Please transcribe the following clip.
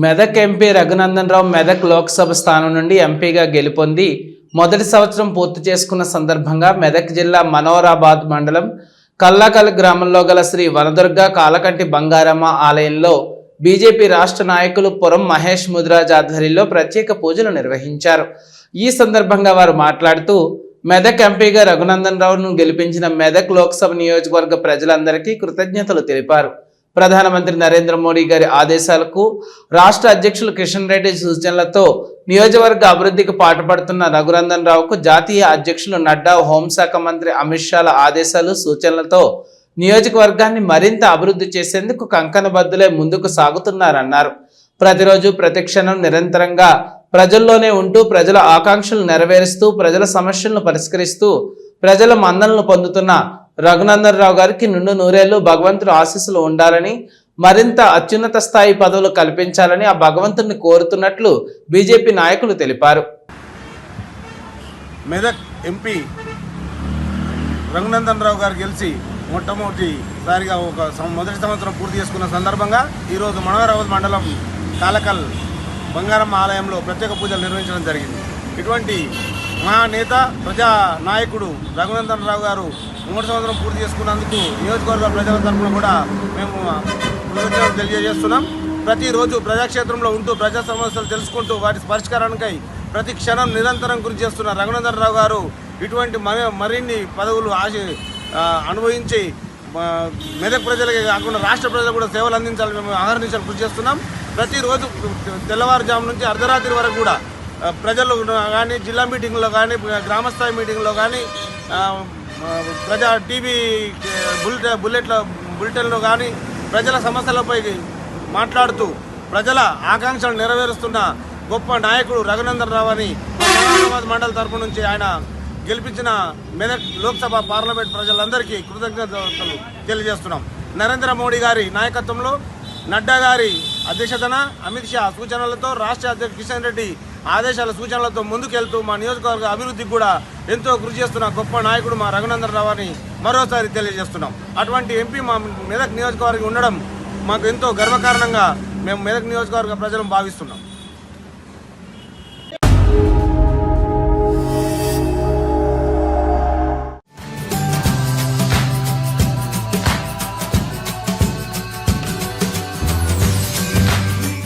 Medak MP Raghunandan Rao Medak Lok Sabha స్థానం నుండి ఎంపీగా గెలుపొంది మొదటి సంవత్సరం పూర్తి చేసుకున్న సందర్భంగా మెదక్ జిల్లా మనోరాబాద్ మండలం కల్లాకల్ గ్రామంలో గల శ్రీ వనదుర్గ కాలకంటి బంగారమ్మ ఆలయంలో బీజేపీ రాష్ట్ర నాయకులు పురం మహేష్ ముదిరాజ్ ఆధ్వర్యంలో ప్రత్యేక పూజలు నిర్వహించారు. ఈ సందర్భంగా వారు మాట్లాడుతూ మెదక్ ఎంపీగా రఘునందన్ రావును గెలిపించిన మెదక్ లోక్సభ నియోజకవర్గ ప్రజలందరికీ కృతజ్ఞతలు తెలిపారు. ప్రధానమంత్రి నరేంద్ర మోడీ గారి ఆదేశాలకు రాష్ట్ర అధ్యక్షులు కిషన్ రెడ్డి సూచనలతో నియోజకవర్గ అభివృద్ధికి పాటుపడుతున్న రఘునందన్ రావుకు జాతీయ అధ్యక్షులు నడ్డా, హోంశాఖ మంత్రి అమిత్ షాల ఆదేశాలు సూచనలతో నియోజకవర్గాన్ని మరింత అభివృద్ధి చేసేందుకు కంకణబద్దులే ముందుకు సాగుతున్నారన్నారు. ప్రతిరోజు ప్రతిక్షణం నిరంతరంగా ప్రజల్లోనే ఉంటూ ప్రజల ఆకాంక్షలు నెరవేరుస్తూ ప్రజల సమస్యలను పరిష్కరిస్తూ ప్రజల మన్ననలు పొందుతున్న రఘునందన్ రావు గారికి నిండు నూరేళ్లు భగవంతుడు ఆశీస్సులు ఉండాలని, మరింత అత్యున్నత స్థాయి పదవులు కల్పించాలని ఆ భగవంతుడిని కోరుతున్నట్లు బీజేపీ నాయకులు తెలిపారు. మెదక్ ఎంపీ రఘునందన్ రావు గారు గెలిచి మొట్టమొదటిసారిగా మొదటి సంవత్సరం పూర్తి చేసుకున్న సందర్భంగా ఈరోజు మనోరాబాద్ మండలం కాలకల్ బంగారమ్మ ఆలయంలో ప్రత్యేక పూజలు నిర్వహించడం జరిగింది. ఇటువంటి మహానేత ప్రజా నాయకుడు రఘునందన్ రావు గారు మూడు సంవత్సరం పూర్తి చేసుకున్నందుకు నియోజకవర్గ ప్రజల తరఫున కూడా మేము కృతజ్ఞతలు తెలియజేస్తున్నాం. ప్రతిరోజు ప్రజాక్షేత్రంలో ఉంటూ ప్రజా సమస్యలు తెలుసుకుంటూ వాటి పరిష్కారానికై ప్రతి క్షణం నిరంతరం కృషి చేస్తున్న రఘునందన్ రావు గారు ఇటువంటి మరిన్ని పదవులు అనుభవించి మెదక్ ప్రజలకే కాకుండా రాష్ట్ర ప్రజలకు కూడా సేవలు అందించాలని మేము అహర్నిశలు కృషి చేస్తున్నాం. ప్రతిరోజు తెల్లవారుజాము నుంచి అర్ధరాత్రి వరకు కూడా ప్రజలు కానీ జిల్లా మీటింగ్లో కానీ గ్రామస్థాయి మీటింగ్లో కానీ ప్రజా టీవీ బులెటిన్లో కానీ ప్రజల సమస్యలపై మాట్లాడుతూ ప్రజల ఆకాంక్షలు నెరవేరుస్తున్న గొప్ప నాయకుడు రఘునందన్ రావు అని మనోరాబాద్ మండల తరపు నుంచి ఆయన గెలిపించిన మెదక్ లోక్సభ పార్లమెంట్ ప్రజలందరికీ కృతజ్ఞతలు తెలియజేస్తున్నాం. నరేంద్ర మోడీ గారి నాయకత్వంలో, నడ్డా గారి అధ్యక్షతన, అమిత్ షా సూచనలతో, రాష్ట్ర అధ్యక్షుడు కిషన్ రెడ్డి ఆదేశాల సూచనలతో ముందుకెళ్తూ మా నియోజకవర్గ అభివృద్ధికి కూడా ఎంతో కృషి చేస్తున్న గొప్ప నాయకుడు మా రఘునందన్ రావు అని మరోసారి తెలియజేస్తున్నాం. అటువంటి ఎంపీ మా మెదక్ నియోజకవర్గం ఉండడం మాకు ఎంతో గర్వకారణంగా మేము మెదక్ నియోజకవర్గ ప్రజలను భావిస్తున్నాం.